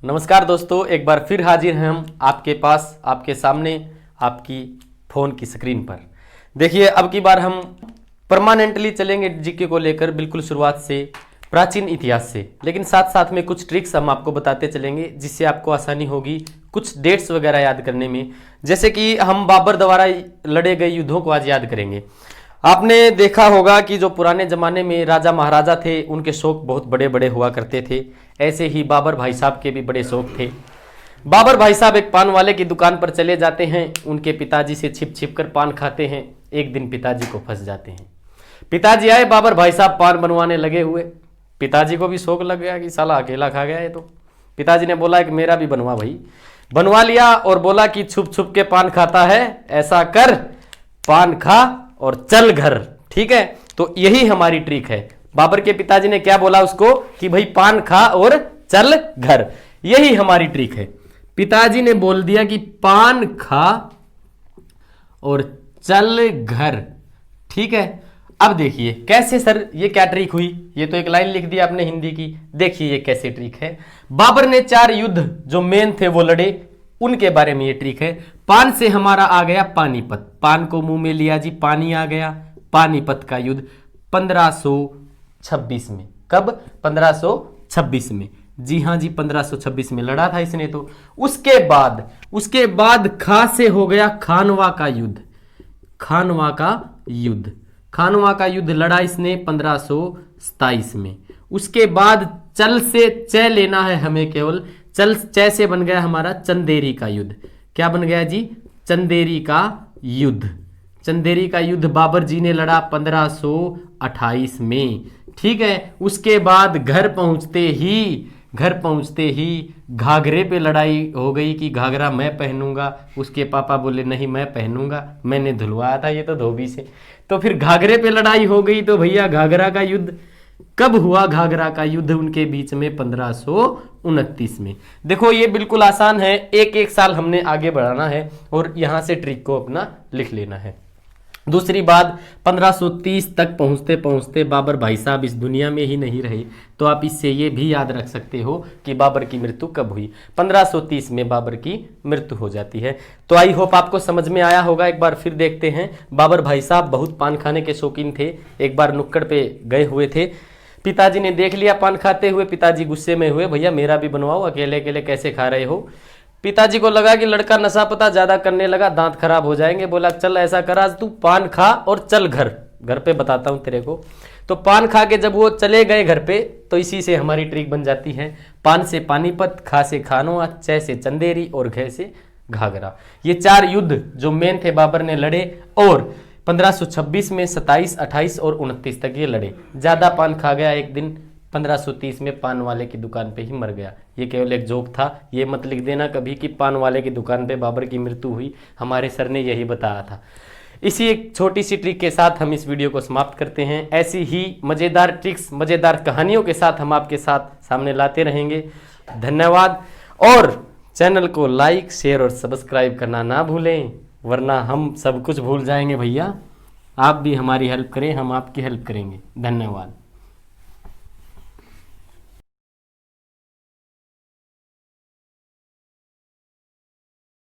नमस्कार दोस्तों, एक बार फिर हाजिर हैं हम आपके पास, आपके सामने, आपकी फ़ोन की स्क्रीन पर। देखिए, अब की बार हम परमानेंटली चलेंगे जीके को लेकर, बिल्कुल शुरुआत से, प्राचीन इतिहास से, लेकिन साथ साथ में कुछ ट्रिक्स हम आपको बताते चलेंगे जिससे आपको आसानी होगी कुछ डेट्स वगैरह याद करने में। जैसे कि हम बाबर द्वारा लड़े गए युद्धों को आज याद करेंगे। आपने देखा होगा कि जो पुराने ज़माने में राजा महाराजा थे, उनके शौक बहुत बड़े बड़े हुआ करते थे। ऐसे ही बाबर भाई साहब के भी बड़े शौक थे। बाबर भाई साहब एक पान वाले की दुकान पर चले जाते हैं, उनके पिताजी से छिप छिप कर पान खाते हैं। एक दिन पिताजी को फंस जाते हैं। पिताजी आए, बाबर भाई साहब पान बनवाने लगे हुए। पिताजी को भी शौक लग गया कि साला अकेला खा गया है। तो पिताजी ने बोला कि मेरा भी बनवा भाई। बनवा लिया और बोला कि छुप छुप के पान खाता है, ऐसा कर, पान खा और चल घर। ठीक है, तो यही हमारी ट्रिक है। बाबर के पिताजी ने क्या बोला उसको कि भाई पान खा और चल घर। यही हमारी ट्रिक है। पिताजी ने बोल दिया कि पान खा और चल घर। ठीक है, अब देखिए कैसे सर ये क्या ट्रिक हुई। ये तो एक लाइन लिख दी आपने हिंदी की, देखिए ये कैसे ट्रिक है। बाबर ने 4 युद्ध जो मेन थे वो लड़े, उनके बारे में ये ट्रिक है। पान से हमारा आ गया पानीपत, पान को मुंह में लिया जी, पानी आ गया। पानीपत का युद्ध 1526 में। कब? 1526 में। जी हाँ जी, 1526 में लड़ा था इसने। तो उसके बाद खा से हो गया खानवा का युद्ध। खानवा का युद्ध लड़ा इसने 1527 में। उसके बाद चल से च लेना है हमें केवल। चल च से बन गया हमारा चंदेरी का युद्ध। क्या बन गया जी? चंदेरी का युद्ध बाबर जी ने लड़ा 1528 में। ठीक है, उसके बाद घर पहुंचते ही घाघरे पे लड़ाई हो गई कि घाघरा मैं पहनूंगा। उसके पापा बोले नहीं मैं पहनूंगा, मैंने धुलवाया था ये तो धोबी से। तो फिर घाघरे पे लड़ाई हो गई। तो भैया घाघरा का युद्ध कब हुआ? घाघरा का युद्ध उनके बीच में 1529 में। देखो ये बिल्कुल आसान है, एक एक साल हमने आगे बढ़ाना है और यहां से ट्रिक को अपना लिख लेना है। दूसरी बात, 1530 तक पहुंचते पहुंचते बाबर भाई साहब इस दुनिया में ही नहीं रहे। तो आप इससे ये भी याद रख सकते हो कि बाबर की मृत्यु कब हुई। 1530 में बाबर की मृत्यु हो जाती है। तो आई होप आपको समझ में आया होगा। एक बार फिर देखते हैं। बाबर भाई साहब बहुत पान खाने के शौकीन थे। एक बार नुक्कड़ पे गए हुए थे, पिताजी ने देख लिया पान खाते हुए। पिताजी गुस्से में हुए, भैया मेरा भी बनवाओ, अकेले अकेले कैसे खा रहे हो। पिताजी को लगा कि लड़का नशा पता ज्यादा करने लगा, दांत खराब हो जाएंगे। बोला चल ऐसा कर, आज तू पान खा और चल घर पे बताता हूं तेरे को। तो पान खा के जब वो चले गए घर पे, तो इसी से हमारी ट्रिक बन जाती है। पान से पानीपत, खा से खानवा, च से चंदेरी और घ से घाघरा। ये 4 युद्ध जो मेन थे बाबर ने लड़े और 1526 में 27, 28 और 29 तक ये लड़े। ज्यादा पान खा गया एक दिन, 1530 में पान वाले की दुकान पे ही मर गया। ये केवल एक जोक था, ये मत लिख देना कभी कि पान वाले की दुकान पे बाबर की मृत्यु हुई। हमारे सर ने यही बताया था। इसी एक छोटी सी ट्रिक के साथ हम इस वीडियो को समाप्त करते हैं। ऐसी ही मज़ेदार ट्रिक्स, मज़ेदार कहानियों के साथ हम आपके साथ सामने लाते रहेंगे। धन्यवाद। और चैनल को लाइक, शेयर और सब्सक्राइब करना ना भूलें, वरना हम सब कुछ भूल जाएंगे भैया। आप भी हमारी हेल्प करें, हम आपकी हेल्प करेंगे। धन्यवाद।